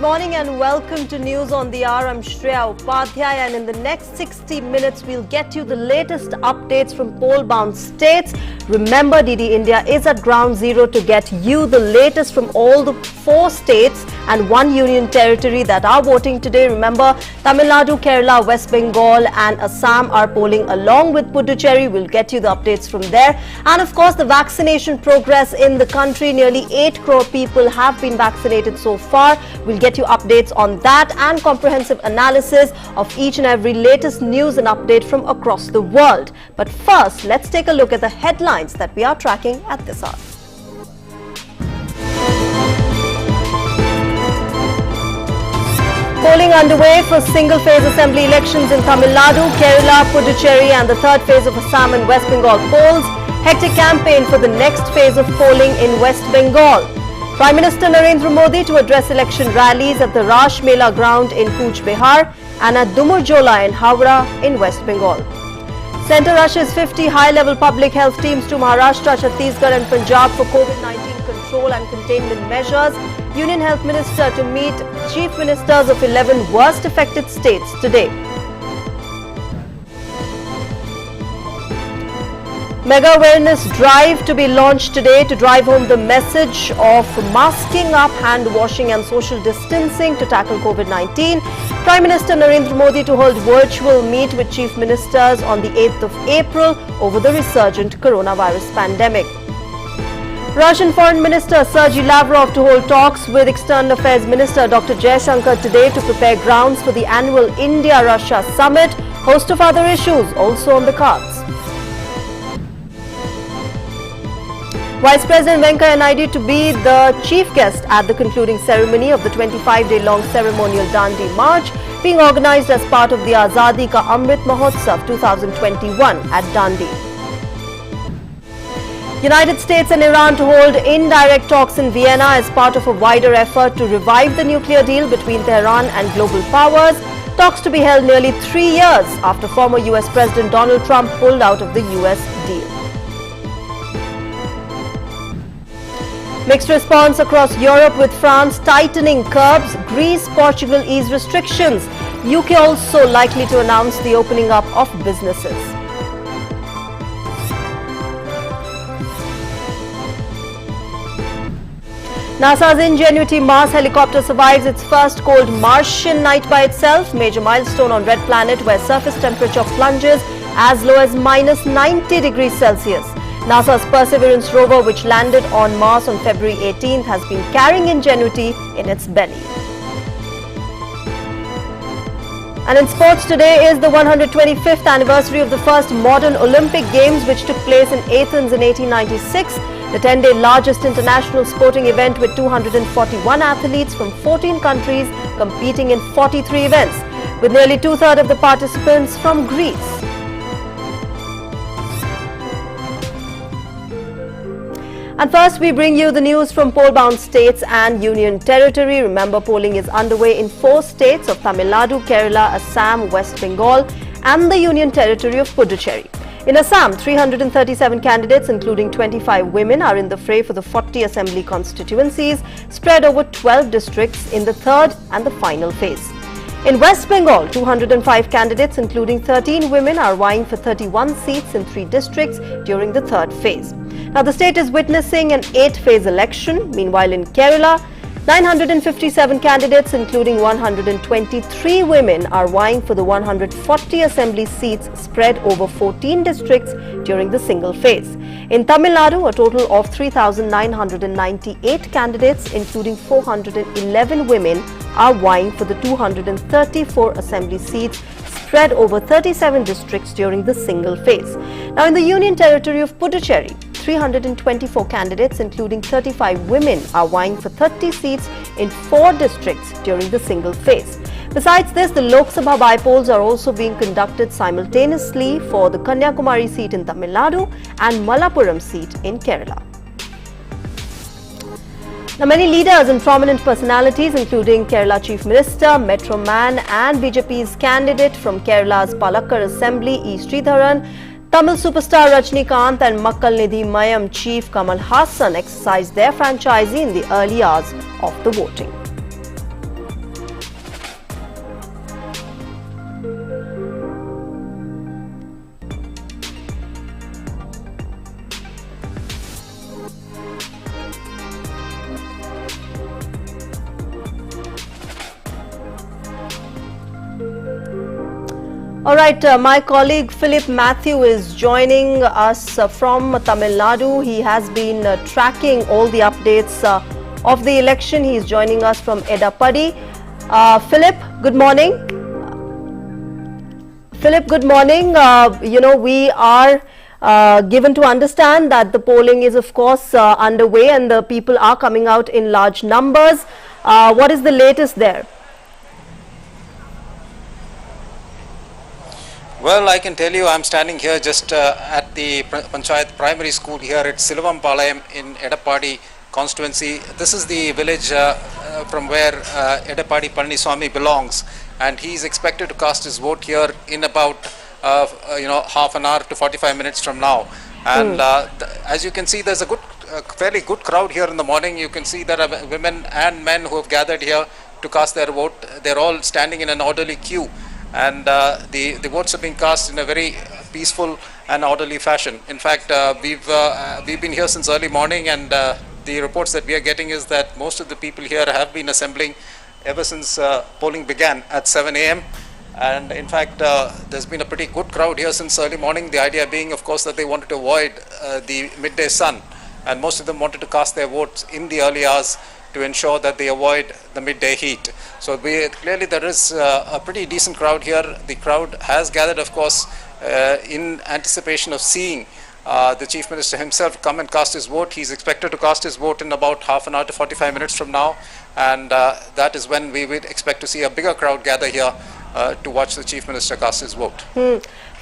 morning and welcome to News on the Hour. I'm Shreya Upadhyay, and in the next 60 minutes we'll get you the latest updates from poll-bound states. Remember, DD India is at ground zero to get you the latest from all the 4 states and 1 union territory that are voting today. Remember, Tamil Nadu, Kerala, West Bengal and Assam are polling along with Puducherry. We'll get you the updates from there. And of course, the vaccination progress in the country. Nearly 8 crore people have been vaccinated so far. We'll get you updates on that and comprehensive analysis of each and every latest news and update from across the world. But first, let's take a look at the headlines that we are tracking at this hour. Polling underway for single-phase assembly elections in Tamil Nadu, Kerala, Puducherry and the third phase of Assam and West Bengal polls. Hectic campaign for the next phase of polling in West Bengal. Prime Minister Narendra Modi to address election rallies at the Rash Mela ground in Cooch Behar and at Dumurjola in Howrah in West Bengal. Centre rushes 50 high-level public health teams to Maharashtra, Chhattisgarh and Punjab for COVID-19 control and containment measures. Union Health Minister to meet Chief Ministers of 11 worst affected states today. Mega awareness drive to be launched today to drive home the message of masking up, hand washing and social distancing to tackle COVID-19. Prime Minister Narendra Modi to hold virtual meet with Chief Ministers on the 8th of April over the resurgent coronavirus pandemic. Russian Foreign Minister Sergei Lavrov to hold talks with External Affairs Minister Dr. Jaishankar today to prepare grounds for the annual India-Russia summit. Host of other issues also on the cards. Vice President Venkaiah Naidu to be the chief guest at the concluding ceremony of the 25-day-long ceremonial Dhandi March being organized as part of the Azadi Ka Amrit Mahotsav 2021 at Dhandi. United States and Iran to hold indirect talks in Vienna as part of a wider effort to revive the nuclear deal between Tehran and global powers. Talks to be held nearly 3 years after former US President Donald Trump pulled out of the US deal. Mixed response across Europe with France tightening curbs, Greece, Portugal ease restrictions. UK also likely to announce the opening up of businesses. NASA's Ingenuity Mars helicopter survives its first cold Martian night by itself. Major milestone on Red Planet where surface temperature plunges as low as -90 degrees Celsius. NASA's Perseverance rover, which landed on Mars on February 18th, has been carrying Ingenuity in its belly. And in sports, today is the 125th anniversary of the first modern Olympic Games, which took place in Athens in 1896. The 10-day largest international sporting event with 241 athletes from 14 countries competing in 43 events, with nearly 2/3 of the participants from Greece. And first, we bring you the news from poll-bound states and union territory. Remember, polling is underway in 4 states of Tamil Nadu, Kerala, Assam, West Bengal and the union territory of Puducherry. In Assam, 337 candidates, including 25 women, are in the fray for the 40 assembly constituencies spread over 12 districts in the third and the final phase. In West Bengal, 205 candidates, including 13 women, are vying for 31 seats in 3 districts during the third phase. Now, the state is witnessing an 8-phase election. Meanwhile, in Kerala, 957 candidates, including 123 women, are vying for the 140 assembly seats spread over 14 districts during the single phase. In Tamil Nadu, a total of 3,998 candidates, including 411 women, are vying for the 234 assembly seats spread over 37 districts during the single phase. Now, in the union territory of Puducherry, 324 candidates, including 35 women, are vying for 30 seats in 4 districts during the single phase. Besides this, the Lok Sabha by-polls are also being conducted simultaneously for the Kanyakumari seat in Tamil Nadu and Malappuram seat in Kerala. Now, many leaders and prominent personalities, including Kerala Chief Minister, Metro Man and BJP's candidate from Kerala's Palakkad Assembly, E. Sridharan, Tamil superstar Rajnikant and Makkal Nidhi Mayam chief Kamal Hassan exercised their franchisee in the early hours of the voting. All right, my colleague Philip Matthew is joining us from Tamil Nadu. He has been tracking all the updates of the election. He is joining us from Edappadi. Philip, good morning. Philip, good morning. We are given to understand that the polling is, of course, underway and the people are coming out in large numbers. What is the latest there? Well, I can tell you I'm standing here just at the Panchayat primary school here at Silavampalayam in Edappadi constituency. This is the village from where Edappadi Palaniswamy belongs, and he is expected to cast his vote here in about half an hour to 45 minutes from now. And as you can see, there's a fairly good crowd here in the morning. You can see there are women and men who have gathered here to cast their vote. They're all standing in an orderly queue. And the votes are being cast in a very peaceful and orderly fashion. In fact, we've been here since early morning, and the reports that we are getting is that most of the people here have been assembling ever since polling began at 7 a.m. And in fact, there's been a pretty good crowd here since early morning. The idea being, of course, that they wanted to avoid the midday sun, and most of them wanted to cast their votes in the early hours to ensure that they avoid the midday heat. So clearly there is a pretty decent crowd here. The crowd has gathered, of course, in anticipation of seeing the Chief Minister himself come and cast his vote. He's expected to cast his vote in about half an hour to 45 minutes from now, and that is when we would expect to see a bigger crowd gather here to watch the Chief Minister cast his vote.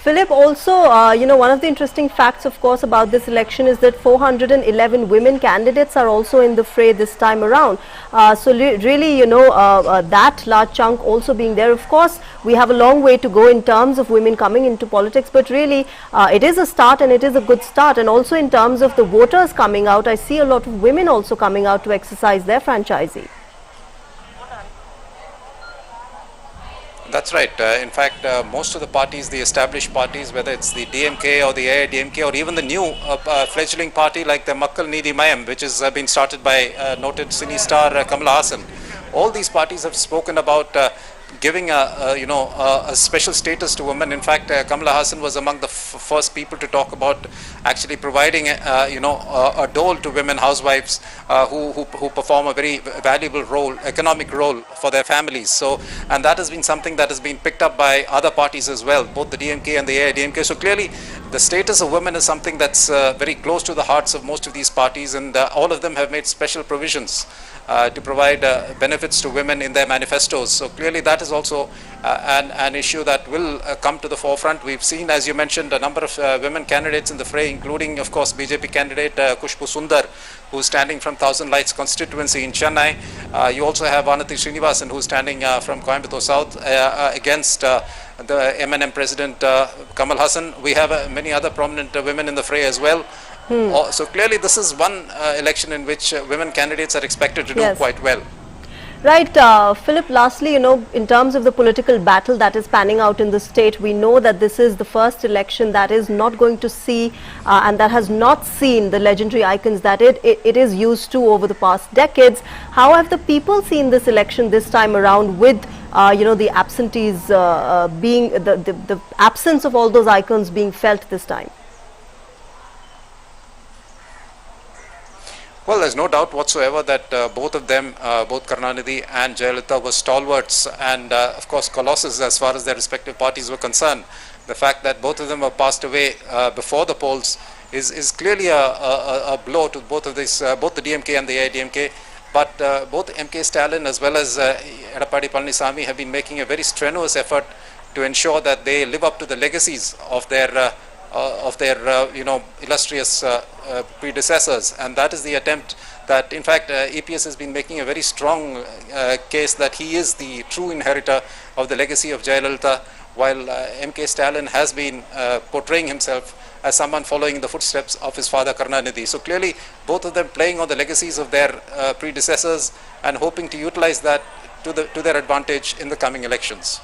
Philip, also, one of the interesting facts, of course, about this election is that 411 women candidates are also in the fray this time around. Really, that large chunk also being there. Of course, we have a long way to go in terms of women coming into politics, but really, it is a start, and it is a good start. And also in terms of the voters coming out, I see a lot of women also coming out to exercise their franchisee. That's right. In fact, most of the parties, the established parties, whether it's the DMK or the AIDMK or even the new fledgling party like the Makkal Needhi Mayam, which has been started by noted cine star Kamal Haasan, all these parties have spoken about giving a special status to women. In fact, Kamal Haasan was among the first people to talk about actually providing a dole to women housewives who perform a very valuable role, economic role for their families. So, and that has been something that has been picked up by other parties as well, both the DMK and the AIDMK. So clearly, the status of women is something that's very close to the hearts of most of these parties, and all of them have made special provisions to provide benefits to women in their manifestos. So clearly that is also an issue that will come to the forefront. We've seen, as you mentioned, a number of women candidates in the fray, including, of course, BJP candidate Kushbu Sundar, who's standing from Thousand Lights constituency in Chennai. You also have Vanati Srinivasan, who's standing from Coimbatore South against the MNM President Kamal Haasan. We have many other prominent women in the fray as well. So clearly this is one election in which women candidates are expected to do quite well. Right, Philip, lastly, in terms of the political battle that is panning out in the state, we know that this is the first election that is not going to see and that has not seen the legendary icons that it is used to over the past decades. How have the people seen this election this time around with the absentees being, the absence of all those icons being felt this time? Well, there's no doubt whatsoever that both of them, both Karunanidhi and Jayalalitha, were stalwarts and, of course, colossus as far as their respective parties were concerned. The fact that both of them were passed away before the polls is clearly a blow to both of these, both the DMK and the AIDMK. But both MK Stalin as well as Edappadi Palaniswamy have been making a very strenuous effort to ensure that they live up to the legacies of their illustrious predecessors, and that is the attempt that, in fact, EPS has been making a very strong case that he is the true inheritor of the legacy of Jayalalitha, while MK Stalin has been portraying himself as someone following in the footsteps of his father Karunanidhi. So clearly, both of them playing on the legacies of their predecessors and hoping to utilize that to their advantage in the coming elections.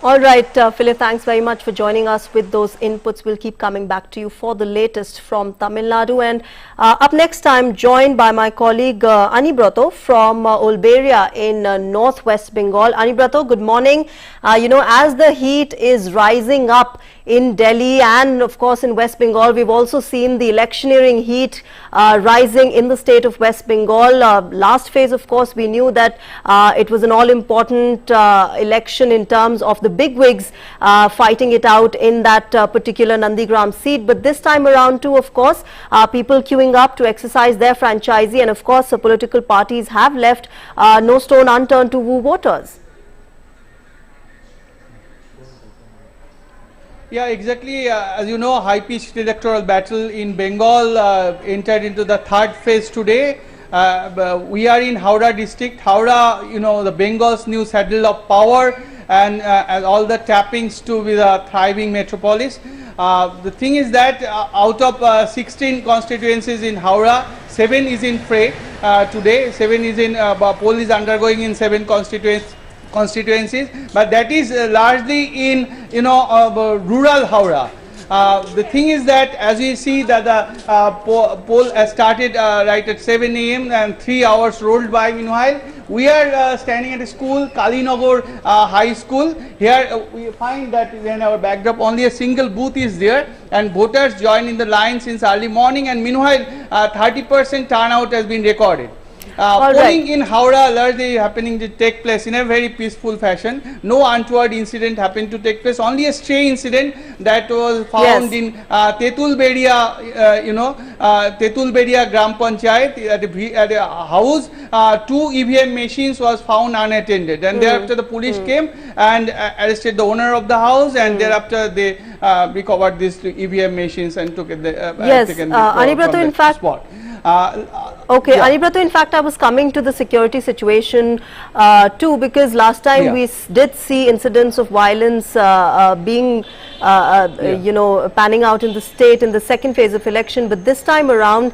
All right, Philip, thanks very much for joining us with those inputs. We'll keep coming back to you for the latest from Tamil Nadu. And up next, I'm joined by my colleague Anibrato from Olberia in northwest Bengal. Anibrato, good morning. As the heat is rising up in Delhi and of course in West Bengal, we've also seen the electioneering heat rising in the state of West Bengal. Last phase, of course, we knew that it was an all-important election in terms of the bigwigs fighting it out in that particular Nandigram seat. But this time around too, of course, people queuing up to exercise their franchisee, and of course the political parties have left no stone unturned to woo voters. Yeah, exactly. As you know, high-pitched electoral battle in Bengal entered into the third phase today. We are in Howrah district. Howrah, the Bengal's new saddle of power and all the tappings to be the thriving metropolis. The thing is that out of 16 constituencies in Howrah, 7 is in fray today. 7 is in poll is undergoing in 7 constituencies, but that is largely in rural Howrah. The thing is that as we see that the poll started right at 7 a.m. and 3 hours rolled by. Meanwhile, we are standing at a school, Kalinagar High School. Here we find that in our backdrop only a single booth is there, and voters join in the line since early morning, and meanwhile 30% turnout has been recorded. Polling in Howrah largely happening to take place in a very peaceful fashion. No untoward incident happened to take place. Only a stray incident that was found in Tetulberia, Tetulberia Gram Panchayat at a house. 2 EVM machines was found unattended, and thereafter the police came and arrested the owner of the house, and thereafter they recovered these 2 EVM machines and took it. Anibrato, in fact. Spot. Anibrato, in fact, I was coming to the security situation too, because last time we did see incidents of violence being, panning out in the state in the second phase of election. But this time around,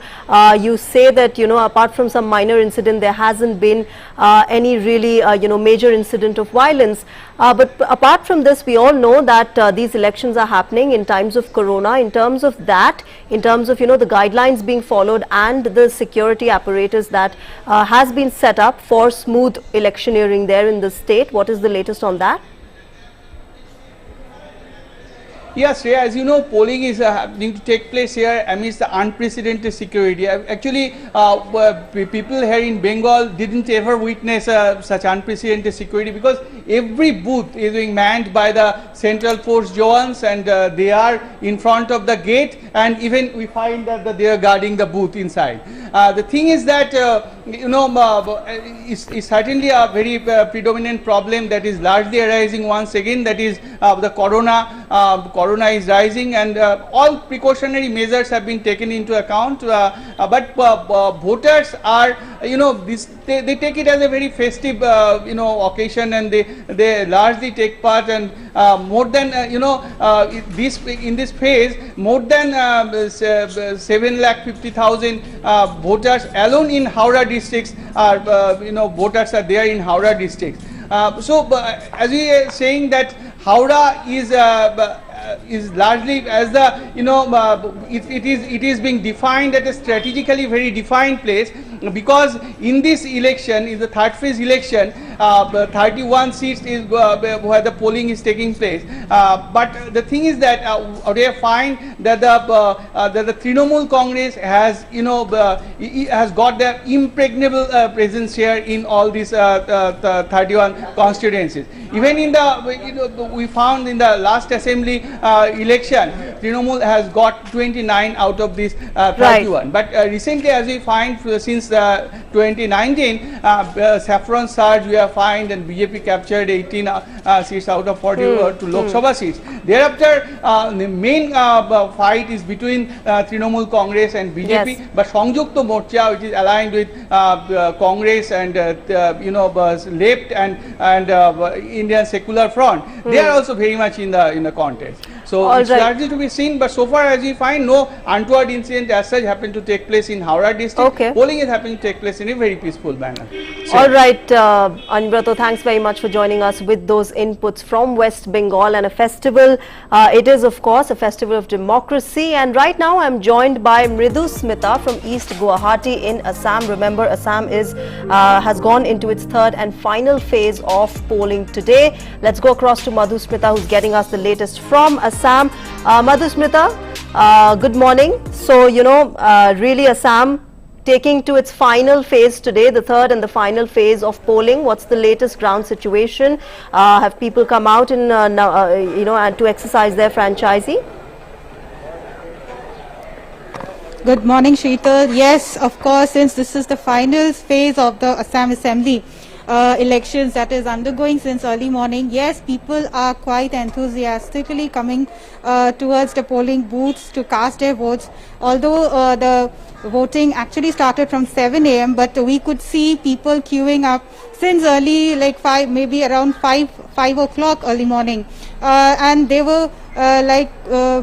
you say that, apart from some minor incident, there hasn't been any really, major incident of violence. But apart from this, we all know that these elections are happening in times of corona. In terms of that, in terms of, the guidelines being followed and the security apparatus that has been set up for smooth electioneering there in the state, what is the latest on that? Yes, as you know, polling is happening to take place here amidst the unprecedented security. Actually, people here in Bengal didn't ever witness such unprecedented security, because every booth is being manned by the Central Force Jawans, and they are in front of the gate, and even we find that they are guarding the booth inside. The thing is that, it's certainly a very predominant problem that is largely arising once again, that is the corona is rising, and all precautionary measures have been taken into account, but voters are, they take it as a very festive, occasion, and they largely take part, and more than, in this phase, more than 750,000 voters alone in Howrah districts are, voters are there in Howrah districts. So as we are saying that Howrah is largely as the it is being defined at a strategically very defined place, because in this election is the third phase election. 31 seats is where the polling is taking place, but the thing is that they find that the Trinamool Congress has has got their impregnable presence here in all these 31 constituencies. Even in the we found in the last assembly election, Trinamool has got 29 out of these 31. But recently, as we find since 2019, saffron surge we have find, and BJP captured 18 seats out of 42 Lok Sabha seats. Thereafter, the main fight is between Trinamool Congress and BJP, but Sangyukta Morcha, which is aligned with Congress and left and Indian Secular Front, they are also very much in the contest. So All it's right. largely to be seen, but so far as we find, no untoward incident as such happened to take place in Howrah district. Okay. Polling is happening to take place in a very peaceful manner. So, All right, Anbrato, thanks very much for joining us with those inputs from West Bengal, and a festival. It is, of course, a festival of democracy. And right now, I'm joined by Mridu Smita from East Guwahati in Assam. Remember, Assam has gone into its third and final phase of polling today. Let's go across to Madhu Smita, who's getting us the latest from Assam. Madhu Smita, good morning. So, really Assam taking to its final phase today, the third and the final phase of polling. What's the latest ground situation? Have people come out and and to exercise their franchisee? Good morning, Sheetal. Yes, of course, since this is the final phase of the Assam Assembly elections that is undergoing since early morning, yes, people are quite enthusiastically coming towards the polling booths to cast their votes. Although the voting actually started from 7 a.m., but we could see people queuing up since early, like maybe around 5 o'clock early morning, and they were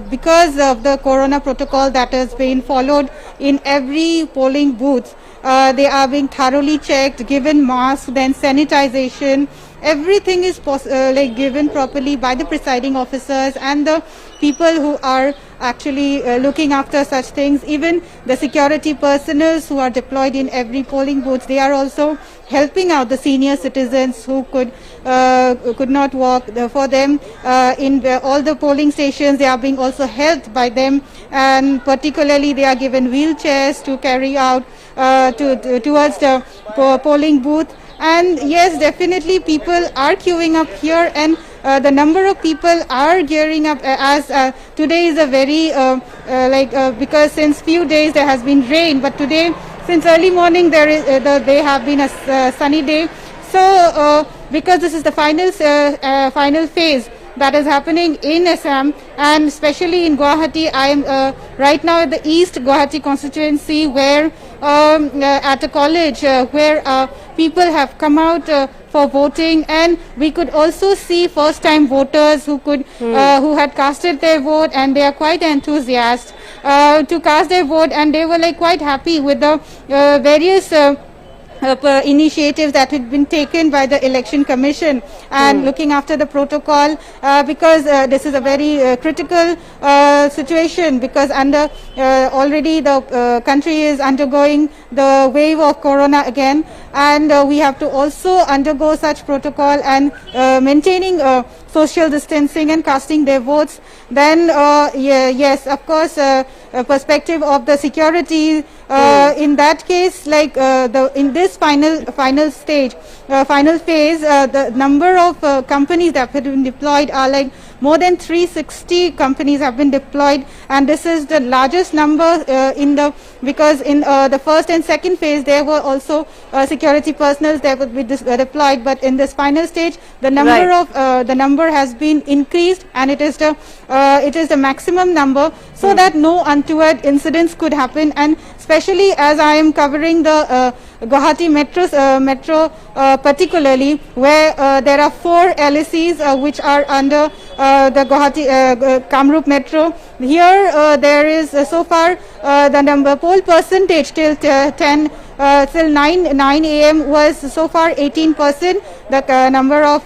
because of the corona protocol that has been followed in every polling booth. They are being thoroughly checked, given masks, then sanitization. Everything is given properly by the presiding officers and the people who are actually looking after such things. Even the security personnel who are deployed in every polling booth, they are also helping out the senior citizens who could not walk. For them, in all the polling stations, they are being also helped by them, and particularly they are given wheelchairs to carry out towards the polling booth. And yes, definitely people are queuing up here, and the number of people are gearing up as today is a very because since few days there has been rain, but today since early morning they have been a sunny day. So because this is the final phase that is happening in Assam, and especially in Guwahati, I am right now at the East Guwahati constituency, where at a college where people have come out for voting, and we could also see first-time voters who who had casted their vote, and they are quite enthusiastic to cast their vote, and they were quite happy with the various initiatives that had been taken by the Election Commission and looking after the protocol, because this is a very critical situation, because already the country is undergoing the wave of corona again, and we have to also undergo such protocol and maintaining social distancing and casting their votes. Then yes, of course, perspective of the security in that case, in this final stage, final phase, the number of companies that have been deployed are more than 360 companies have been deployed, and this is the largest number because in the first and second phase there were also security personnel that would be deployed, but in this final stage the number has been increased, and it is the maximum number, so that no untoward incidents could happen. And especially as I am covering the Guwahati metro particularly, where there are 4 LSEs which are under the Guwahati Kamrup metro. Here there is so far the poll percentage till 9 a.m. was so far 18%, the number of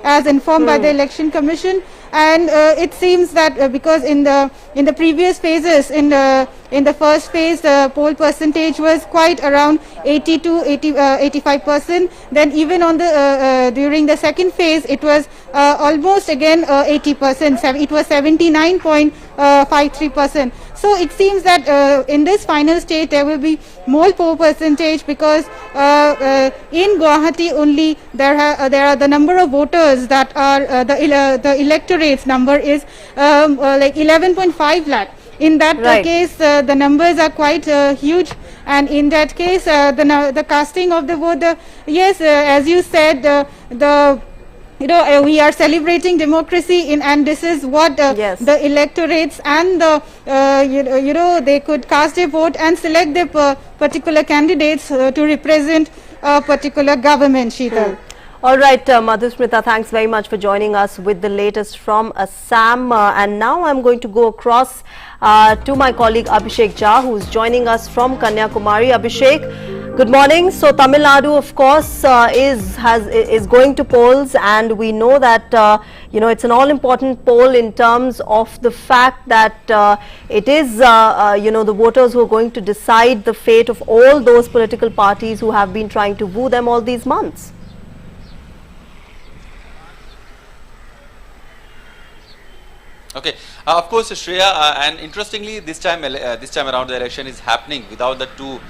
as informed by the Election Commission. And it seems that because in the previous phases, in the first phase, the poll percentage was quite around 85%. Then even on the during the second phase, it was almost again 80%. It was 79.53%. So it seems that in this final stage there will be more poll percentage, because in Guwahati only there are the number of voters that are the electorate's number is 11.5 lakh. In that case, the numbers are quite huge, and in that case, the casting of the vote, yes, as you said, we are celebrating democracy, and this is what the electorates and they could cast a vote and select the particular candidates to represent a particular government, Sheetal. All right, Madhusmita, thanks very much for joining us with the latest from Assam. And now I'm going to go across to my colleague Abhishek Jha, who's joining us from Kanyakumari. Abhishek, good morning. So Tamil Nadu, of course, is going to polls, and we know that it's an all-important poll in terms of the fact that it is the voters who are going to decide the fate of all those political parties who have been trying to woo them all these months. Okay, of course, Shreya, and interestingly, this time around the election is happening without the two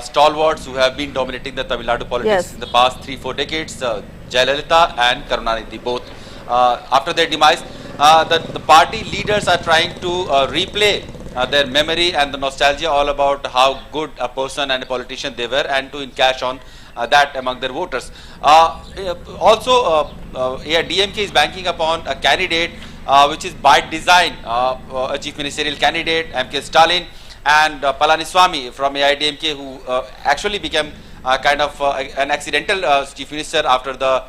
stalwarts who have been dominating the Tamil Nadu politics in the past 3-4 decades, Jayalalitha and Karunanidhi. Both after their demise, the party leaders are trying to replay their memory and the nostalgia all about how good a person and a politician they were, and to encash on that among their voters. Also, DMK is banking upon a candidate which is by design a chief ministerial candidate, M.K. Stalin, and Palaniswamy from AIDMK, who actually became kind of an accidental chief minister after the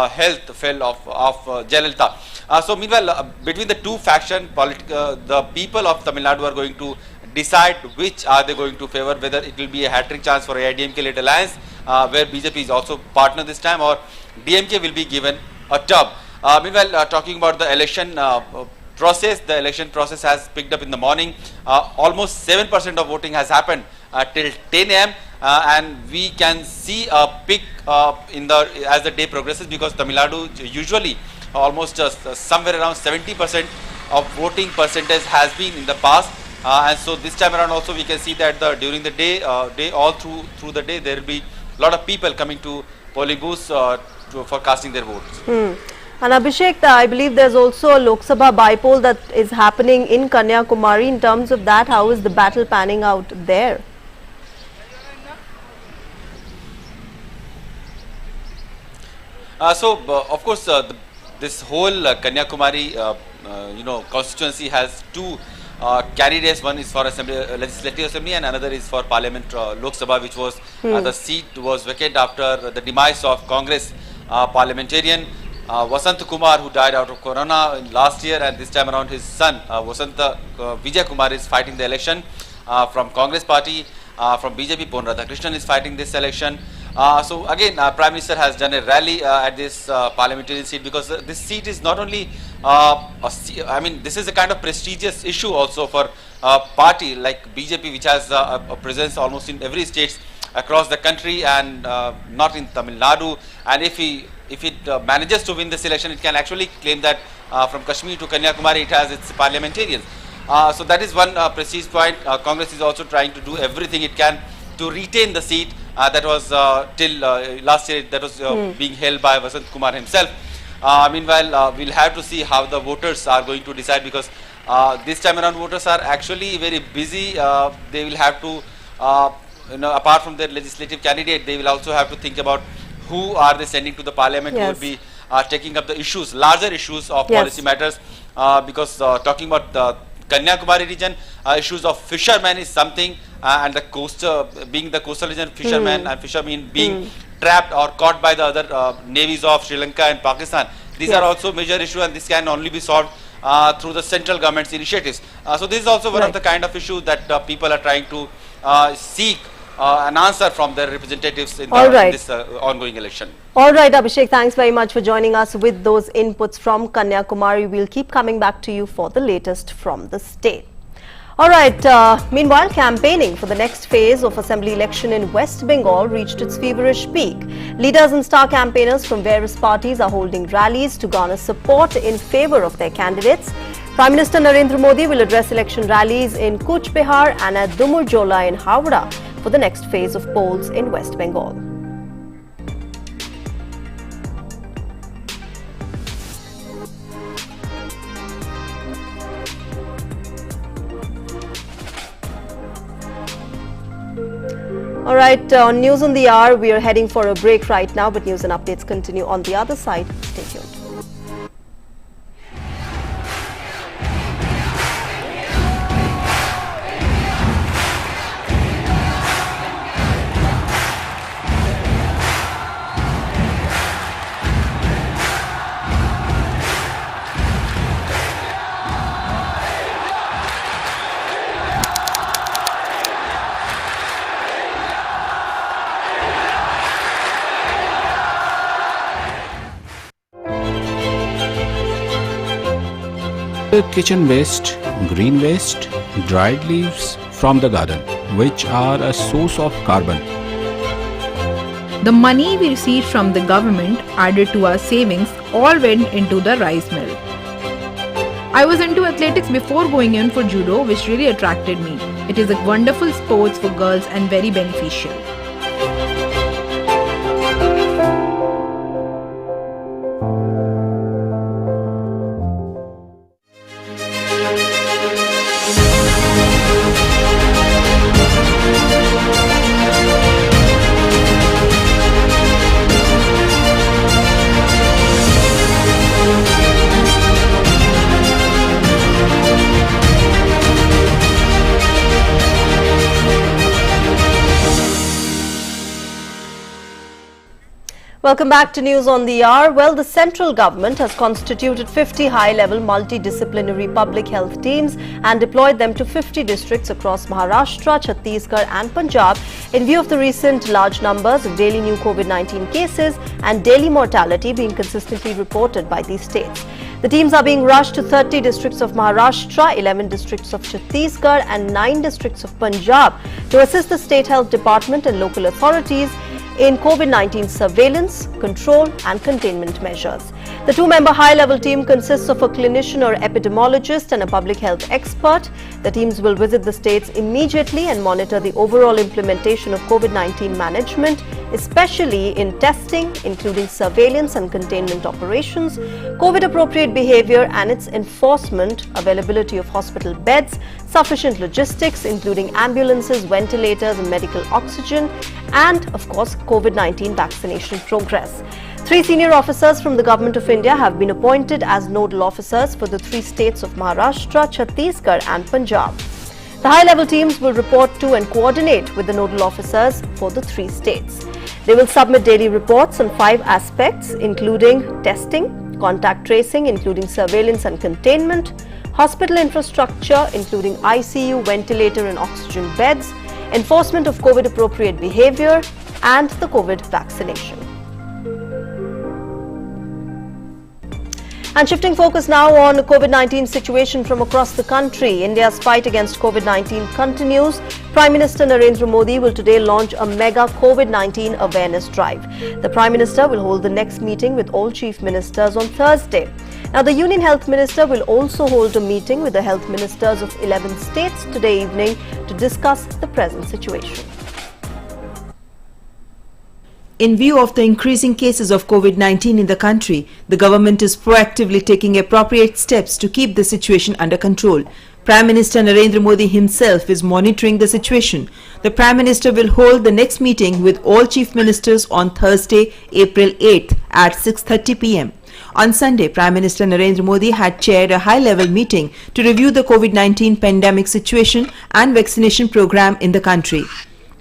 health fell of Jayalalitha. So meanwhile, between the two factions, the people of Tamil Nadu are going to decide which are they going to favor, whether it will be a hat-trick chance for AIDMK-led alliance, where BJP is also partner this time, or DMK will be given a tub. Meanwhile, talking about the election process, the election process has picked up in the morning. Almost 7% of voting has happened till 10 a.m. And we can see a peak as the day progresses, because Tamil Nadu usually almost somewhere around 70% of voting percentage has been in the past. And so this time around also we can see that during the day, all through the day, there will be a lot of people coming to polling booths for casting their votes. And Abhishek, I believe there's also a Lok Sabha bypoll that is happening in Kanyakumari. In terms of that, how is the battle panning out there? Of course, this whole Kanyakumari, constituency has two candidates. One is for Legislative Assembly, and another is for Parliament Lok Sabha, which was the seat was vacant after the demise of Congress parliamentarian Vasant Kumar, who died out of corona last year, and this time around his son Vasanta Vijay Kumar is fighting the election from Congress party. From BJP, Pon Radhakrishnan is fighting this election. So again, Prime Minister has done a rally at this parliamentary seat, because this seat is not only, this is a kind of prestigious issue also for a party like BJP, which has a presence almost in every state across the country, and not in Tamil Nadu. And if it manages to win this election, it can actually claim that from Kashmir to Kanyakumari it has its parliamentarians. So that is one prestige point. Congress is also trying to do everything it can to retain the seat that was till last year, that was being held by Vasant Kumar himself. Meanwhile, we'll have to see how the voters are going to decide, because this time around voters are actually very busy. They will have to, apart from their legislative candidate, they will also have to think about who are they sending to the parliament, who will be taking up the issues, larger issues of policy matters, because talking about the Kanyakumari region, issues of fishermen is something, and the coastal, being the coastal region, fishermen and fishermen being trapped or caught by the other navies of Sri Lanka and Pakistan. These are also major issues, and this can only be solved through the central government's initiatives. So this is also one of the kind of issues that people are trying to seek an answer from their representatives in this ongoing election. All right, Abhishek, thanks very much for joining us with those inputs from Kanyakumari. We'll keep coming back to you for the latest from the state. All right, meanwhile, campaigning for the next phase of assembly election in West Bengal reached its feverish peak. Leaders and star campaigners from various parties are holding rallies to garner support in favor of their candidates. Prime Minister Narendra Modi will address election rallies in Cooch Behar and at Dumurjola in Howrah for the next phase of polls in West Bengal. All right, on News on the Hour, we are heading for a break right now, but news and updates continue on the other side. Stay tuned. Kitchen waste, green waste, dried leaves from the garden, which are a source of carbon. The money we received from the government added to our savings all went into the rice mill. I was into athletics before going in for judo, which really attracted me. It is a wonderful sport for girls and very beneficial. Welcome back to News on the Hour. Well, the central government has constituted 50 high-level multidisciplinary public health teams and deployed them to 50 districts across Maharashtra, Chhattisgarh and Punjab in view of the recent large numbers of daily new COVID-19 cases and daily mortality being consistently reported by these states. The teams are being rushed to 30 districts of Maharashtra, 11 districts of Chhattisgarh and 9 districts of Punjab to assist the State Health Department and local authorities in COVID-19 surveillance, control and containment measures. The two-member high-level team consists of a clinician or epidemiologist and a public health expert. The teams will visit the states immediately and monitor the overall implementation of COVID-19 management, especially in testing, including surveillance and containment operations, COVID-appropriate behavior and its enforcement, availability of hospital beds, sufficient logistics, including ambulances, ventilators and medical oxygen, and, of course, COVID-19 vaccination progress. 3 senior officers from the Government of India have been appointed as nodal officers for the 3 states of Maharashtra, Chhattisgarh and Punjab. The high-level teams will report to and coordinate with the nodal officers for the 3 states. They will submit daily reports on 5 aspects, including testing, contact tracing, including surveillance and containment, hospital infrastructure, including ICU, ventilator and oxygen beds, enforcement of COVID-appropriate behavior, and the COVID vaccination. And shifting focus now on COVID-19 situation from across the country. India's fight against COVID-19 continues. Prime Minister Narendra Modi will today launch a mega COVID-19 awareness drive. The Prime Minister will hold the next meeting with all Chief Ministers on Thursday. Now, the Union Health Minister will also hold a meeting with the Health Ministers of 11 states today evening to discuss the present situation. In view of the increasing cases of COVID-19 in the country, the government is proactively taking appropriate steps to keep the situation under control. Prime Minister Narendra Modi himself is monitoring the situation. The Prime Minister will hold the next meeting with all Chief Ministers on Thursday, April 8th at 6:30 p.m. On Sunday, Prime Minister Narendra Modi had chaired a high-level meeting to review the COVID-19 pandemic situation and vaccination program in the country.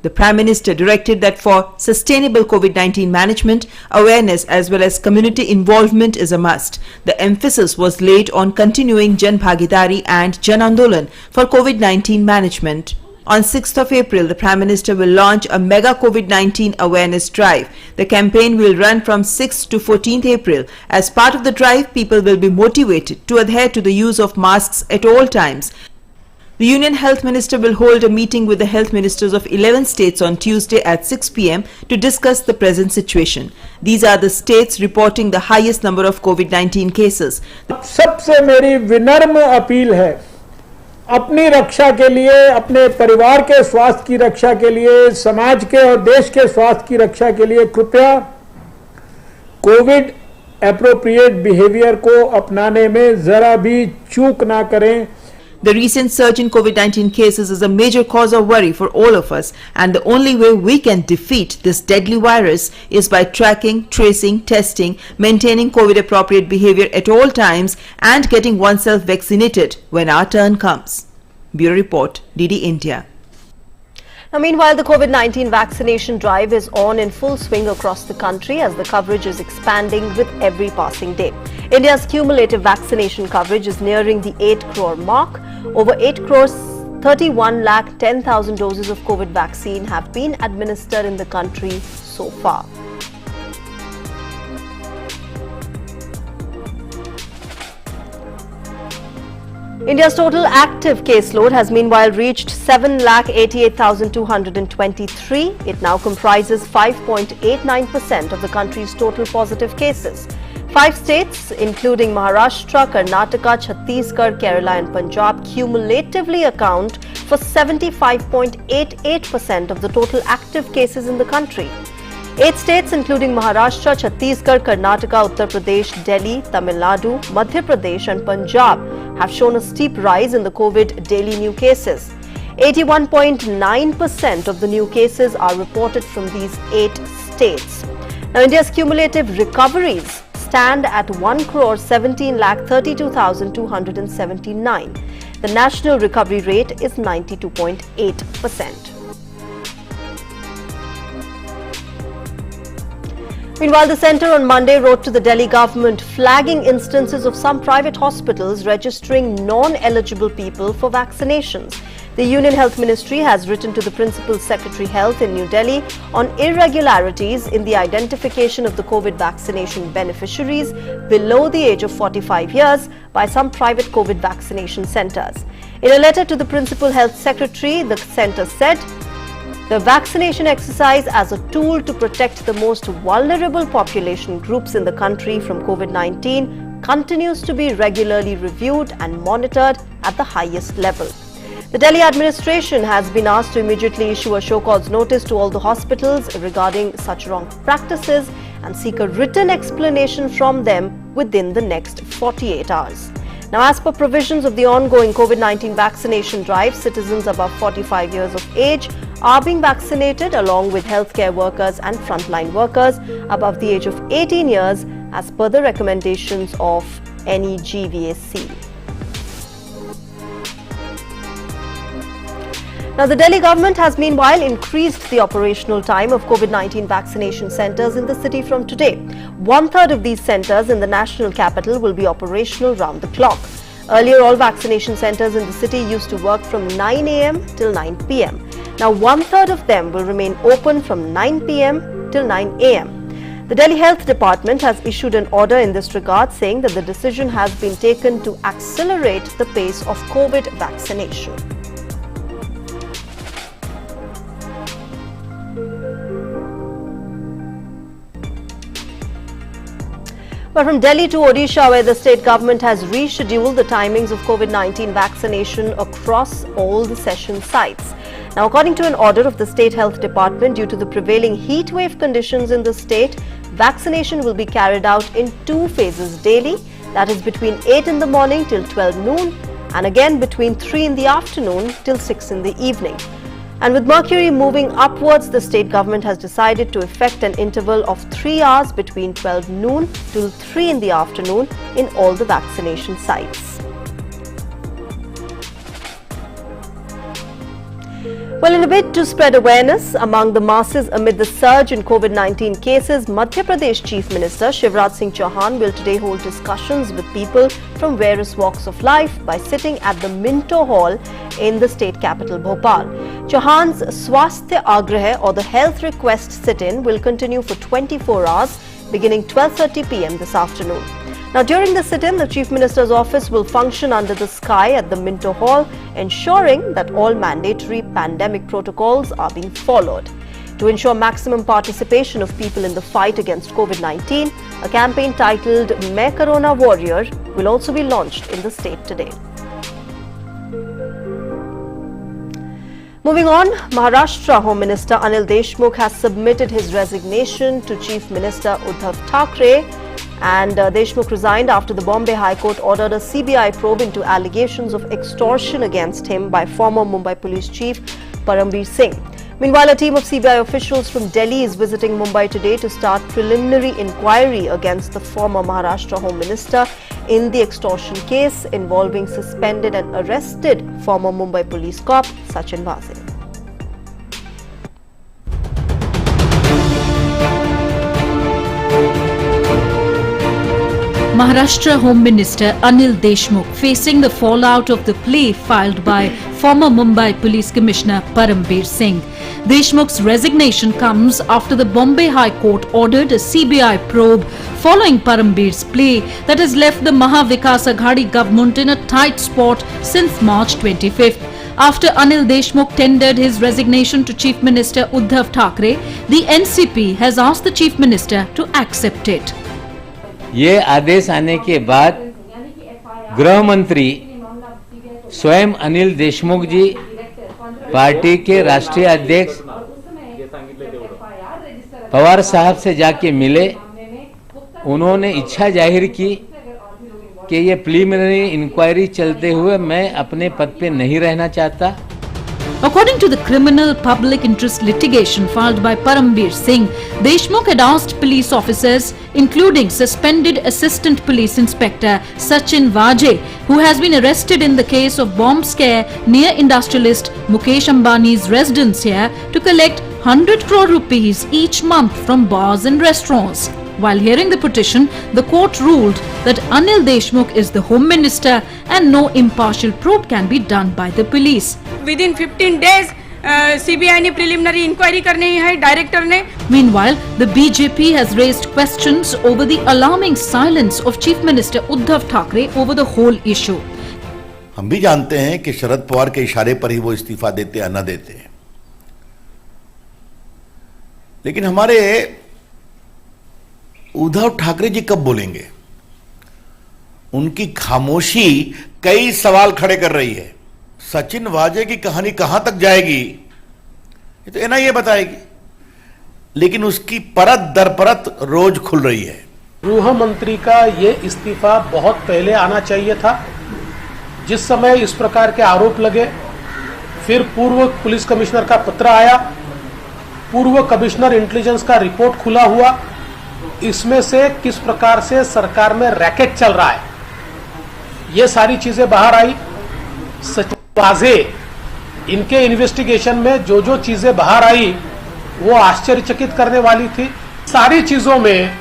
The Prime Minister directed that for sustainable COVID-19 management, awareness as well as community involvement is a must. The emphasis was laid on continuing Jan Bhagidari and Jan Andolan for COVID-19 management. On 6th of April, the Prime Minister will launch a mega COVID-19 awareness drive. The campaign will run from 6th to 14th April. As part of the drive, people will be motivated to adhere to the use of masks at all times. The Union Health Minister will hold a meeting with the Health Ministers of 11 states on Tuesday at 6 p.m. to discuss the present situation. These are the states reporting the highest number of COVID-19 cases. सबसे मेरी विनम्र appeal है, अपनी रक्षा के लिए, अपने परिवार के स्वास्थ्य की रक्षा के लिए, समाज के और देश के स्वास्थ्य की रक्षा के लिए कृपया कोविड एप्रोप्रिएट बिहेवियर को अपनाने में जरा भी चूक ना करें. The recent surge in COVID-19 cases is a major cause of worry for all of us, and the only way we can defeat this deadly virus is by tracking, tracing, testing, maintaining COVID-appropriate behavior at all times, and getting oneself vaccinated when our turn comes. Bureau Report, DD India. Now, meanwhile, the COVID-19 vaccination drive is on in full swing across the country as the coverage is expanding with every passing day. India's cumulative vaccination coverage is nearing the 8 crore mark. Over 8 crores 31 lakh 10,000 doses of COVID vaccine have been administered in the country so far. India's total active caseload has meanwhile reached 7,88,223. It now comprises 5.89% of the country's total positive cases. 5 states, including Maharashtra, Karnataka, Chhattisgarh, Kerala and Punjab, cumulatively account for 75.88% of the total active cases in the country. 8 states, including Maharashtra, Chhattisgarh, Karnataka, Uttar Pradesh, Delhi, Tamil Nadu, Madhya Pradesh and Punjab have shown a steep rise in the COVID daily new cases. 81.9% of the new cases are reported from these 8 states. Now, India's cumulative recoveries stand at 1,17,32,279. The national recovery rate is 92.8%. Meanwhile, the centre on Monday wrote to the Delhi government flagging instances of some private hospitals registering non-eligible people for vaccinations. The Union Health Ministry has written to the Principal Secretary Health in New Delhi on irregularities in the identification of the COVID vaccination beneficiaries below the age of 45 years by some private COVID vaccination centres. In a letter to the Principal Health Secretary, the centre said, the vaccination exercise as a tool to protect the most vulnerable population groups in the country from COVID-19 continues to be regularly reviewed and monitored at the highest level. The Delhi administration has been asked to immediately issue a show-cause notice to all the hospitals regarding such wrong practices and seek a written explanation from them within the next 48 hours. Now, as per provisions of the ongoing COVID-19 vaccination drive, citizens above 45 years of age are being vaccinated along with healthcare workers and frontline workers above the age of 18 years as per the recommendations of NEGVAC. Now, the Delhi government has meanwhile increased the operational time of COVID-19 vaccination centres in the city from today. 1/3 of these centres in the national capital will be operational round the clock. Earlier, all vaccination centres in the city used to work from 9 a.m. till 9 p.m. Now, 1/3 of them will remain open from 9 p.m. till 9 a.m. The Delhi Health Department has issued an order in this regard, saying that the decision has been taken to accelerate the pace of COVID vaccination. But from Delhi to Odisha, where the state government has rescheduled the timings of COVID-19 vaccination across all the session sites. Now, according to an order of the State Health Department, due to the prevailing heat wave conditions in the state, vaccination will be carried out in 2 phases daily, that is between 8 in the morning till 12 noon and again between 3 in the afternoon till 6 in the evening. And with mercury moving upwards, the state government has decided to effect an interval of 3 hours between 12 noon till 3 in the afternoon in all the vaccination sites. Well, in a bid to spread awareness among the masses amid the surge in COVID-19 cases, Madhya Pradesh Chief Minister Shivraj Singh Chauhan will today hold discussions with people from various walks of life by sitting at the Minto Hall in the state capital Bhopal. Chauhan's Swasthya Agrah or the Health Request sit-in will continue for 24 hours beginning 12:30 p.m. this afternoon. Now, during the sit-in, the Chief Minister's office will function under the sky at the Minto Hall, ensuring that all mandatory pandemic protocols are being followed. To ensure maximum participation of people in the fight against COVID-19, a campaign titled Main Corona Warrior will also be launched in the state today. Moving on, Maharashtra Home Minister Anil Deshmukh has submitted his resignation to Chief Minister Uddhav Thackeray, and Deshmukh resigned after the Bombay High Court ordered a CBI probe into allegations of extortion against him by former Mumbai Police Chief Parambir Singh. Meanwhile, a team of CBI officials from Delhi is visiting Mumbai today to start preliminary inquiry against the former Maharashtra Home Minister in the extortion case involving suspended and arrested former Mumbai Police Cop Sachin Vase. Maharashtra Home Minister Anil Deshmukh facing the fallout of the plea filed by former Mumbai Police Commissioner Parambir Singh. Deshmukh's resignation comes after the Bombay High Court ordered a CBI probe following Parambir's plea that has left the Maha Vikas Aghadi government in a tight spot since March 25th. After Anil Deshmukh tendered his resignation to Chief Minister Uddhav Thackeray, the NCP has asked the Chief Minister to accept it. ये आदेश आने के बाद गृह मंत्री स्वयं अनिल देशमुख जी party के राष्ट्रीय अध्यक्ष पवार साहब से जाके मिले। उन्होंने इच्छा जाहिर की कि ये प्रिलिमिनरी इंक्वायरी चलते हुए मैं अपने पद पे नहीं रहना चाहता। According to the criminal public interest litigation filed by Parambir Singh, Deshmukh had asked police officers, including suspended Assistant Police Inspector Sachin Vajay, who has been arrested in the case of bomb scare near industrialist Mukesh Ambani's residence here, to collect 100 crore rupees each month from bars and restaurants. While hearing the petition, the court ruled that Anil Deshmukh is the Home Minister and no impartial probe can be done by the police. Within 15 days, CBI ने preliminary inquiry करनी है director ने. Meanwhile, the BJP has raised questions over the alarming silence of Chief Minister Uddhav Thackeray over the whole issue. हम भी जानते हैं कि शरद पवार के इशारे पर ही वो इस्तीफा देते या न देते हैं, लेकिन हमारे उद्धव ठाकरे जी कब बोलेंगे? उनकी खामोशी कई सवाल खड़े कर रही है। सचिन वाजे की कहानी कहां तक जाएगी ये तो एनआईए बताएगी, लेकिन उसकी परत दर परत रोज खुल रही है। गृह मंत्री का ये इस्तीफा बहुत पहले आना चाहिए था। जिस समय इस प्रकार के आरोप लगे, फिर पूर्व पुलिस कमिश्नर का पत्र आया, पूर्व कमिश्नर इंटेलिजेंस का रिपोर्ट खुला हुआ, इसमें से किस प्रकार से सरकार में रैकेट चल रहा है, ये सारी चीजें बाहर आई। वाजे इनके इन्वेस्टिगेशन में जो जो चीजें बाहर आई वो आश्चर्यचकित करने वाली थी। सारी चीजों में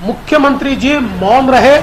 मुख्यमंत्री जी मौन रहे।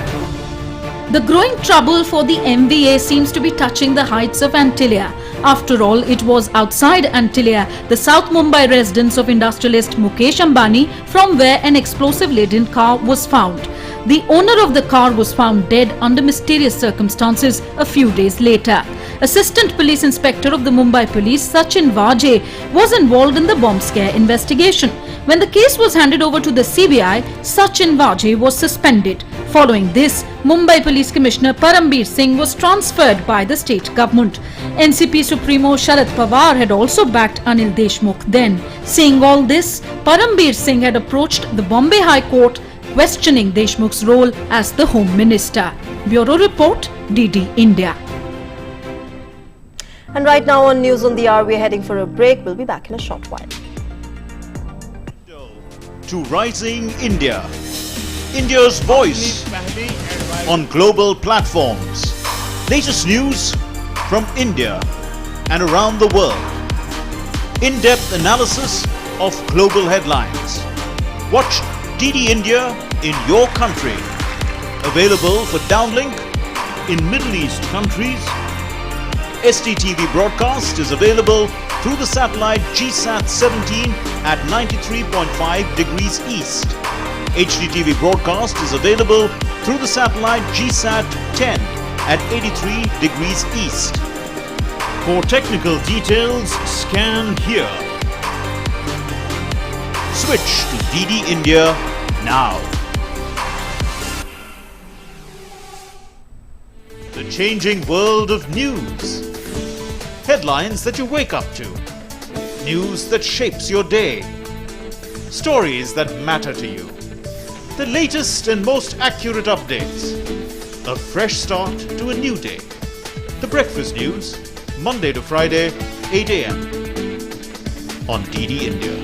The growing trouble for the MVA seems to be touching the heights of Antillia. After all, it was outside Antillia, the South Mumbai residence of industrialist Mukesh Ambani, from where an explosive-laden car was found. The owner of the car was found dead under mysterious circumstances a few days later. Assistant Police Inspector of the Mumbai Police, Sachin Vajay, was involved in the bomb scare investigation. When the case was handed over to the CBI, Sachin Vajay was suspended. Following this, Mumbai Police Commissioner Parambir Singh was transferred by the state government. NCP Supremo Sharad Pawar had also backed Anil Deshmukh then. Seeing all this, Parambir Singh had approached the Bombay High Court, questioning Deshmukh's role as the Home Minister. Bureau Report, DD India. And right now on News on the Hour, we're heading for a break. We'll be back in a short while. To Rising India, India's voice on global platforms. Latest news from India and around the world. In-depth analysis of global headlines. Watch DD India in your country. Available for downlink in Middle East countries. STTV broadcast is available through the satellite GSAT 17 at 93.5 degrees east. HDTV broadcast is available through the satellite GSAT 10 at 83 degrees east. For technical details, scan here. Switch to DD India now. The changing world of news. Headlines that you wake up to. News that shapes your day. Stories that matter to you. The latest and most accurate updates. A fresh start to a new day. The Breakfast News, Monday to Friday, 8 a.m. on DD India.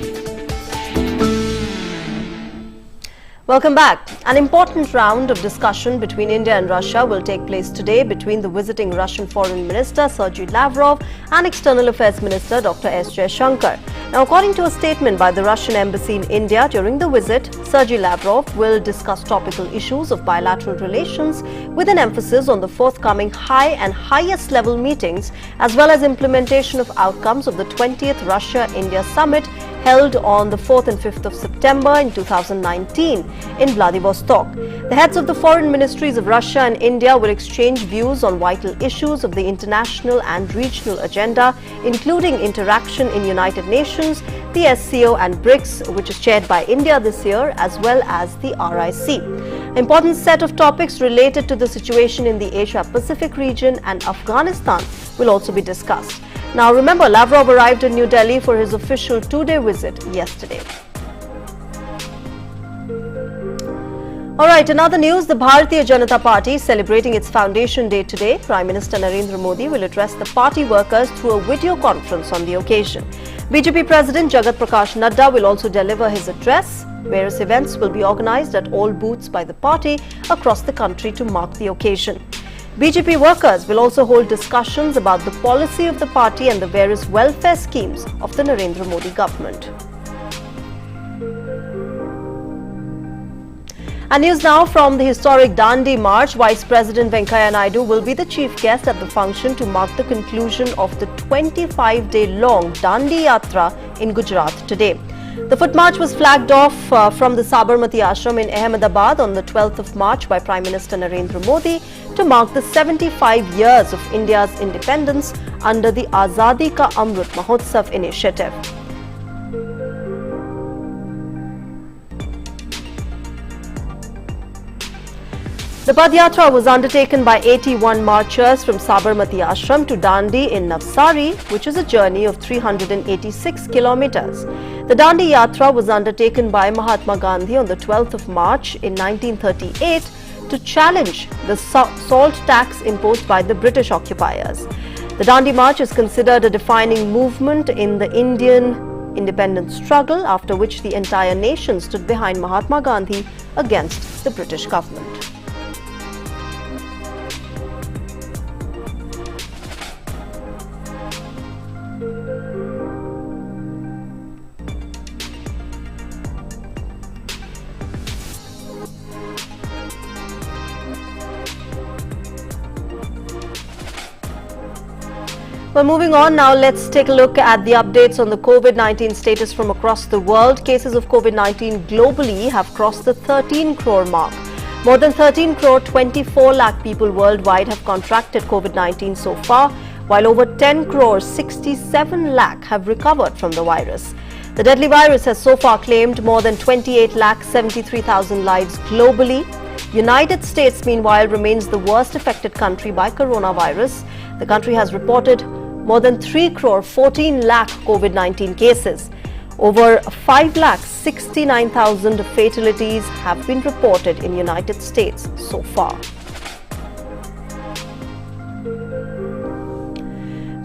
Welcome back. An important round of discussion between India and Russia will take place today between the visiting Russian Foreign Minister Sergei Lavrov and External Affairs Minister Dr. S. Jaishankar. Now, according to a statement by the Russian Embassy in India during the visit, Sergei Lavrov will discuss topical issues of bilateral relations with an emphasis on the forthcoming high and highest level meetings as well as implementation of outcomes of the 20th Russia-India Summit held on the 4th and 5th of September in 2019 in Vladivostok. The heads of the foreign ministries of Russia and India will exchange views on vital issues of the international and regional agenda, including interaction in United Nations, the SCO and BRICS, which is chaired by India this year, as well as the RIC. An important set of topics related to the situation in the Asia-Pacific region and Afghanistan will also be discussed. Now remember, Lavrov arrived in New Delhi for his official two-day visit yesterday. Alright, in other news, the Bharatiya Janata Party is celebrating its foundation day today. Prime Minister Narendra Modi will address the party workers through a video conference on the occasion. BJP President Jagat Prakash Nadda will also deliver his address. Various events will be organized at all booths by the party across the country to mark the occasion. BJP workers will also hold discussions about the policy of the party and the various welfare schemes of the Narendra Modi government. And news now from the historic Dhandi March. Vice President Venkaiah Naidu will be the chief guest at the function to mark the conclusion of the 25-day-long Dhandi Yatra in Gujarat today. The foot march was flagged off from the Sabarmati Ashram in Ahmedabad on the 12th of March by Prime Minister Narendra Modi to mark the 75 years of India's independence under the Azadi Ka Amrit Mahotsav initiative. The Padyatra was undertaken by 81 marchers from Sabarmati Ashram to Dandi in Navsari, which is a journey of 386 kilometers. The Dandi Yatra was undertaken by Mahatma Gandhi on the 12th of March in 1938 to challenge the salt tax imposed by the British occupiers. The Dandi March is considered a defining movement in the Indian independence struggle, after which the entire nation stood behind Mahatma Gandhi against the British government. Well, moving on now, let's take a look at the updates on the COVID-19 status from across the world. Cases of COVID-19 globally have crossed the 13 crore mark. More than 13 crore 24 lakh people worldwide have contracted COVID-19 so far, while over 10 crore 67 lakh have recovered from the virus. The deadly virus has so far claimed more than 28 lakh 73,000 lives globally. United States, meanwhile, remains the worst affected country by coronavirus. The country has reported more than 3 crore 14 lakh COVID-19 cases. Over 5 lakh 69,000 fatalities have been reported in United States so far.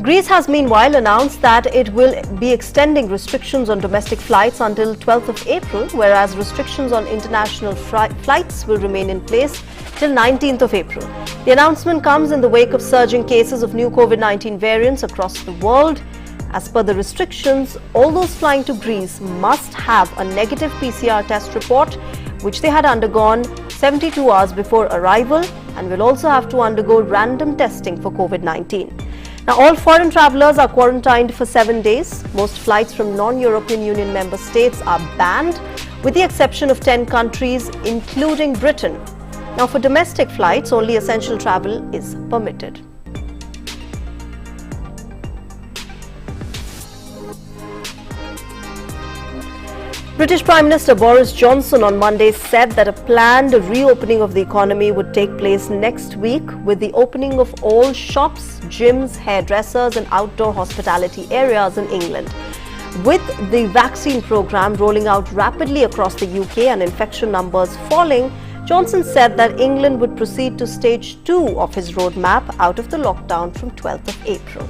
Greece has meanwhile announced that it will be extending restrictions on domestic flights until 12th of April, whereas restrictions on international flights will remain in place till 19th of April. The announcement comes in the wake of surging cases of new COVID-19 variants across the world. As per the restrictions, all those flying to Greece must have a negative PCR test report, which they had undergone 72 hours before arrival, and will also have to undergo random testing for COVID-19. Now, all foreign travellers are quarantined for 7 days. Most flights from non-European Union member states are banned, with the exception of 10 countries, including Britain. Now, for domestic flights, only essential travel is permitted. British Prime Minister Boris Johnson on Monday said that a planned reopening of the economy would take place next week, with the opening of all shops, gyms, hairdressers and outdoor hospitality areas in England. With the vaccine program rolling out rapidly across the UK and infection numbers falling, Johnson said that England would proceed to stage 2 of his roadmap out of the lockdown from 12th of April.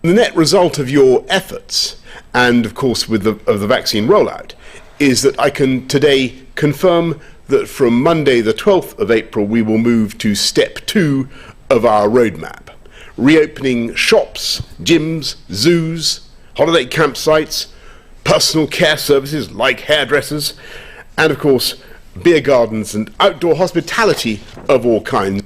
The net result of your efforts, and of course with the vaccine rollout, is that I can today confirm that from Monday the 12th of April we will move to step 2 of our roadmap, reopening shops, gyms, zoos, holiday campsites, personal care services like hairdressers, and of course beer gardens and outdoor hospitality of all kinds.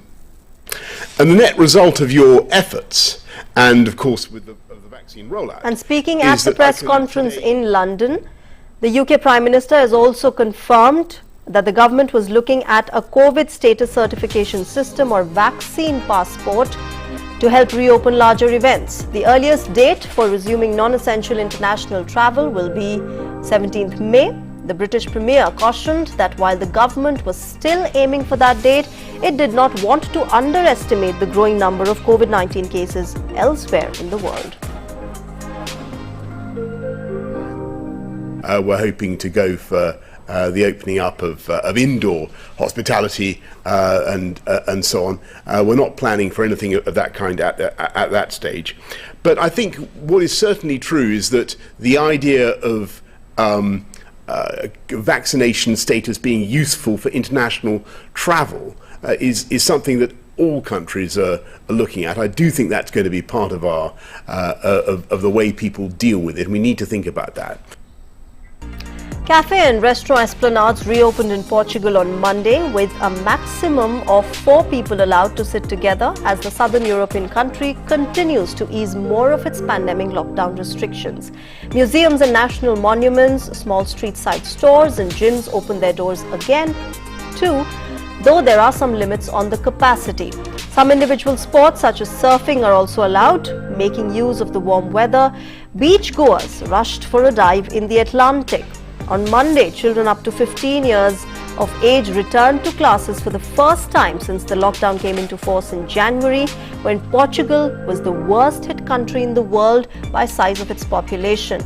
And the net result of your efforts, and of course with the vaccine rollout. And speaking at the press conference in London, the UK Prime Minister has also confirmed that the government was looking at a COVID status certification system or vaccine passport to help reopen larger events. The earliest date for resuming non-essential international travel will be 17th May. The British Premier cautioned that while the government was still aiming for that date, it did not want to underestimate the growing number of COVID-19 cases elsewhere in the world. We're hoping to go for the opening up of indoor hospitality and so on. We're not planning for anything of that kind at that stage. But I think what is certainly true is that the idea of vaccination status being useful for international travel is something that all countries are looking at. I do think that's going to be part of our of the way people deal with it. We need to think about that. Cafe and restaurant esplanades reopened in Portugal on Monday with a maximum of 4 people allowed to sit together as the southern European country continues to ease more of its pandemic lockdown restrictions. Museums and national monuments, small street side stores and gyms opened their doors again too, though there are some limits on the capacity. Some individual sports such as surfing are also allowed, making use of the warm weather. Beachgoers rushed for a dive in the Atlantic. On Monday, children up to 15 years of age returned to classes for the first time since the lockdown came into force in January, when Portugal was the worst hit country in the world by size of its population.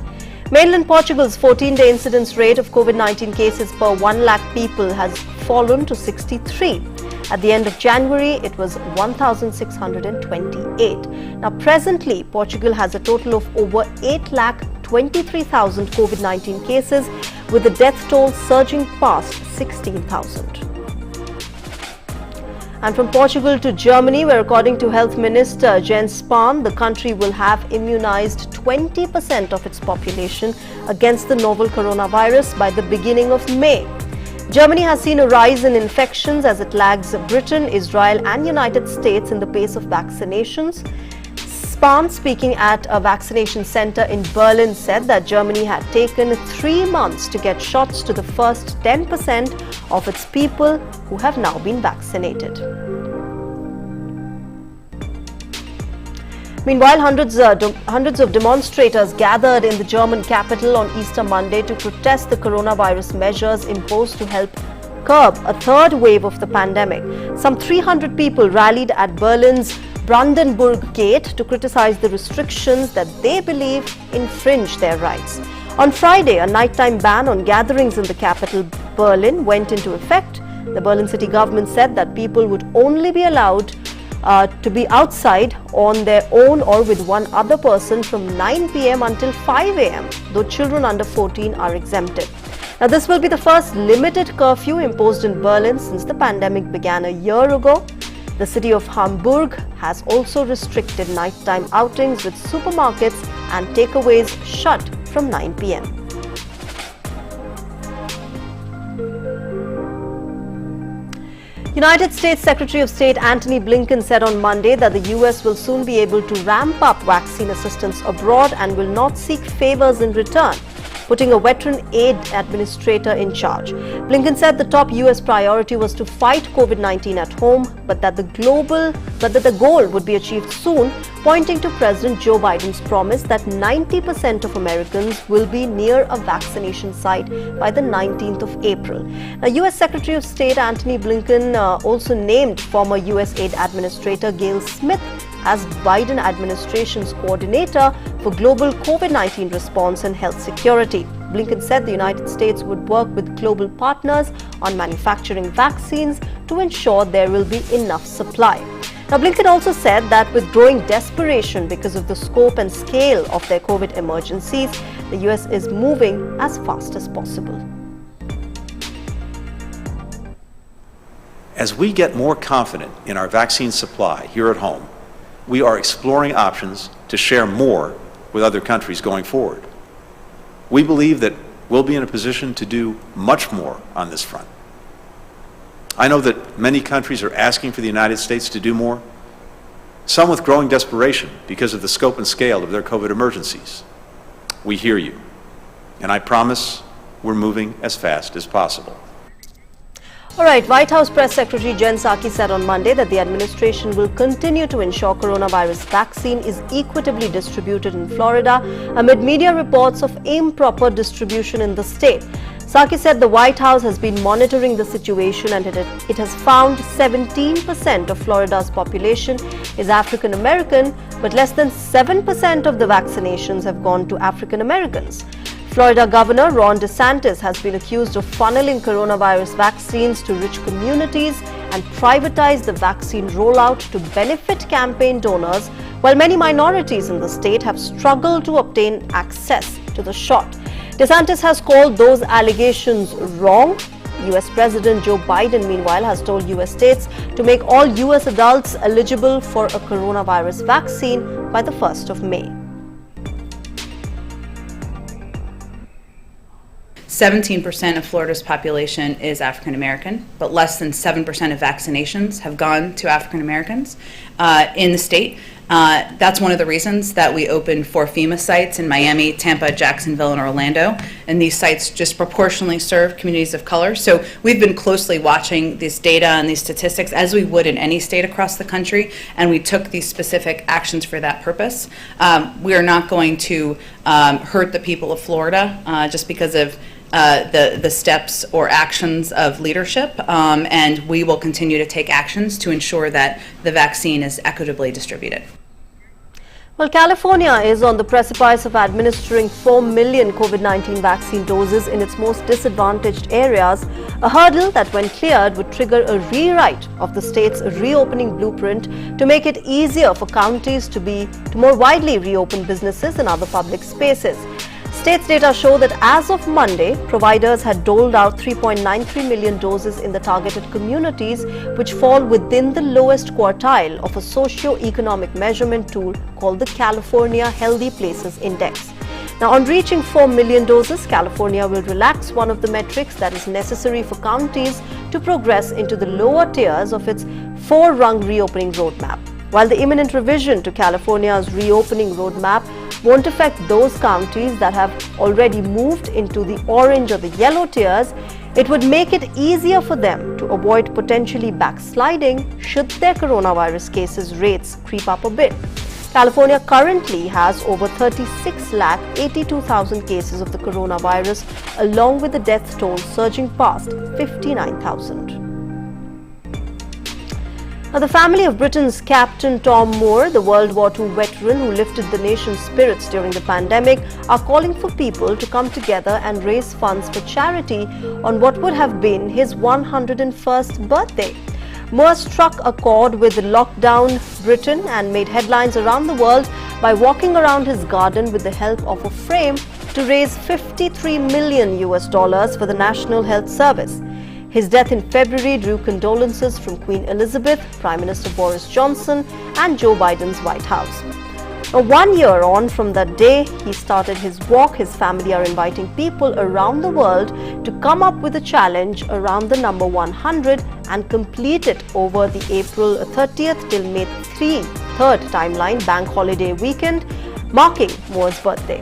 Mainland Portugal's 14-day incidence rate of COVID-19 cases per 1 lakh people has fallen to 63. At the end of January, it was 1,628. Now, presently, Portugal has a total of over 8,23,000 COVID-19 cases, with the death toll surging past 16,000. And from Portugal to Germany, where according to Health Minister Jens Spahn, the country will have immunized 20% of its population against the novel coronavirus by the beginning of May. Germany has seen a rise in infections as it lags Britain, Israel and United States in the pace of vaccinations. Spahn, speaking at a vaccination center in Berlin, said that Germany had taken 3 months to get shots to the first 10% of its people who have now been vaccinated. Meanwhile, hundreds of demonstrators gathered in the German capital on Easter Monday to protest the coronavirus measures imposed to help curb a third wave of the pandemic. Some 300 people rallied at Berlin's Brandenburg Gate to criticize the restrictions that they believe infringe their rights. On Friday, a nighttime ban on gatherings in the capital, Berlin, went into effect. The Berlin city government said that people would only be allowed to be outside on their own or with one other person from 9 p.m. until 5 a.m., though children under 14 are exempted. Now, this will be the first limited curfew imposed in Berlin since the pandemic began a year ago. The city of Hamburg has also restricted nighttime outings, with supermarkets and takeaways shut from 9 p.m. United States Secretary of State Antony Blinken said on Monday that the U.S. will soon be able to ramp up vaccine assistance abroad and will not seek favors in return, putting a veteran aid administrator in charge. Blinken said the top U.S. priority was to fight COVID-19 at home, but that the goal would be achieved soon, pointing to President Joe Biden's promise that 90% of Americans will be near a vaccination site by the 19th of April. Now, U.S. Secretary of State Antony Blinken also named former U.S. aid administrator Gail Smith as Biden administration's coordinator for global COVID-19 response and health security. Blinken said the United States would work with global partners on manufacturing vaccines to ensure there will be enough supply. Now, Blinken also said that with growing desperation because of the scope and scale of their COVID emergencies, the US is moving as fast as possible. As we get more confident in our vaccine supply here at home, we are exploring options to share more with other countries going forward. We believe that we'll be in a position to do much more on this front. I know that many countries are asking for the United States to do more, some with growing desperation because of the scope and scale of their COVID emergencies. We hear you, and I promise we're moving as fast as possible. All right, White House Press Secretary Jen Psaki said on Monday that the administration will continue to ensure coronavirus vaccine is equitably distributed in Florida amid media reports of improper distribution in the state. Psaki said the White House has been monitoring the situation and it has found 17% of Florida's population is African American, but less than 7% of the vaccinations have gone to African Americans. Florida Governor Ron DeSantis has been accused of funneling coronavirus vaccines to rich communities and privatize the vaccine rollout to benefit campaign donors, while many minorities in the state have struggled to obtain access to the shot. DeSantis has called those allegations wrong. US President Joe Biden, meanwhile, has told US states to make all US adults eligible for a coronavirus vaccine by the 1st of May. 17% of Florida's population is African American, but less than 7% of vaccinations have gone to African Americans in the state. That's one of the reasons that we opened 4 FEMA sites in Miami, Tampa, Jacksonville, and Orlando. And these sites disproportionately serve communities of color. So we've been closely watching this data and these statistics as we would in any state across the country, and we took these specific actions for that purpose. We are not going to hurt the people of Florida just because of the steps or actions of leadership, and we will continue to take actions to ensure that the vaccine is equitably distributed. Well, California is on the precipice of administering 4 million COVID-19 vaccine doses in its most disadvantaged areas, a hurdle that, when cleared, would trigger a rewrite of the state's reopening blueprint to make it easier for counties to more widely reopen businesses and other public spaces. State's data show that as of Monday, providers had doled out 3.93 million doses in the targeted communities, which fall within the lowest quartile of a socio-economic measurement tool called the California Healthy Places Index. Now, on reaching 4 million doses, California will relax one of the metrics that is necessary for counties to progress into the lower tiers of its 4-rung reopening roadmap. While the imminent revision to California's reopening roadmap won't affect those counties that have already moved into the orange or the yellow tiers, it would make it easier for them to avoid potentially backsliding should their coronavirus cases rates creep up a bit. California currently has over 36,82,000 cases of the coronavirus, along with the death toll surging past 59,000. Now, the family of Britain's Captain Tom Moore, the World War II veteran who lifted the nation's spirits during the pandemic, are calling for people to come together and raise funds for charity on what would have been his 101st birthday. Moore struck a chord with lockdown Britain and made headlines around the world by walking around his garden with the help of a frame to raise $53 million for the National Health Service. His death in February drew condolences from Queen Elizabeth, Prime Minister Boris Johnson, and Joe Biden's White House. Now, 1 year on from that day he started his walk, his family are inviting people around the world to come up with a challenge around the number 100 and complete it over the April 30th till May 3rd timeline bank holiday weekend, marking Moore's birthday.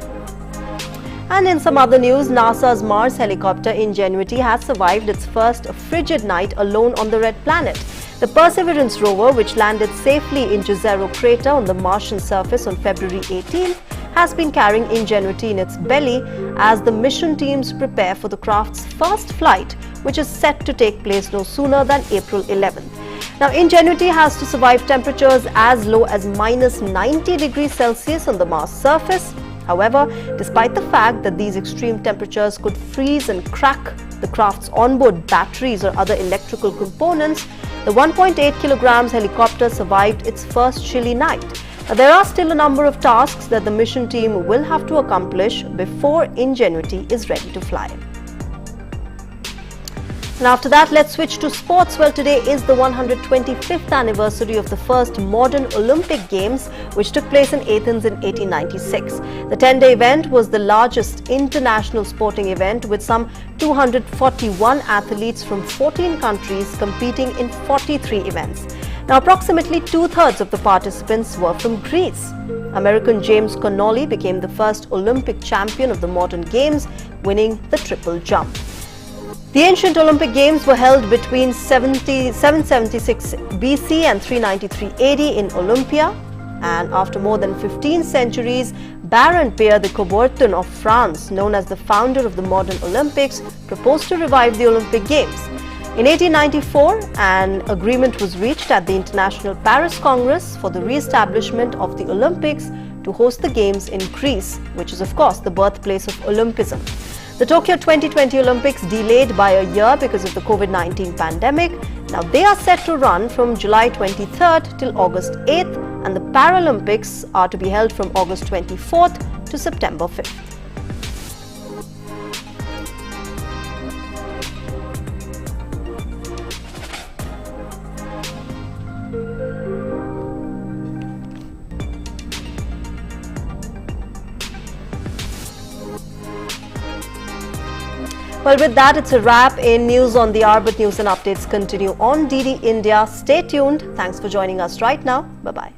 And in some other news, NASA's Mars helicopter Ingenuity has survived its first frigid night alone on the red planet. The Perseverance rover, which landed safely in Jezero crater on the Martian surface on February 18th, has been carrying Ingenuity in its belly as the mission teams prepare for the craft's first flight, which is set to take place no sooner than April 11th. Now, Ingenuity has to survive temperatures as low as -90 degrees Celsius on the Mars surface. However, despite the fact that these extreme temperatures could freeze and crack the craft's onboard batteries or other electrical components, The 1.8 kilograms helicopter survived its first chilly night. There are still a number of tasks that the mission team will have to accomplish before Ingenuity is ready to fly. And after that, let's switch to sports. Well, today is the 125th anniversary of the first modern Olympic Games, which took place in Athens in 1896. The 10-day event was the largest international sporting event with some 241 athletes from 14 countries competing in 43 events. Now, approximately two-thirds of the participants were from Greece. American James Connolly became the first Olympic champion of the modern games, winning the triple jump. The ancient Olympic Games were held between 776 BC and 393 AD in Olympia. And after more than 15 centuries, Baron Pierre de Coubertin of France, known as the founder of the modern Olympics, proposed to revive the Olympic Games. In 1894, an agreement was reached at the International Paris Congress for the re-establishment of the Olympics to host the Games in Greece, which is of course the birthplace of Olympism. The Tokyo 2020 Olympics delayed by a year because of the COVID-19 pandemic. Now they are set to run from July 23rd till August 8th, and the Paralympics are to be held from August 24th to September 5th. Well, with that, it's a wrap in News on the Hour, but news and updates continue on DD India. Stay tuned. Thanks for joining us right now. Bye-bye.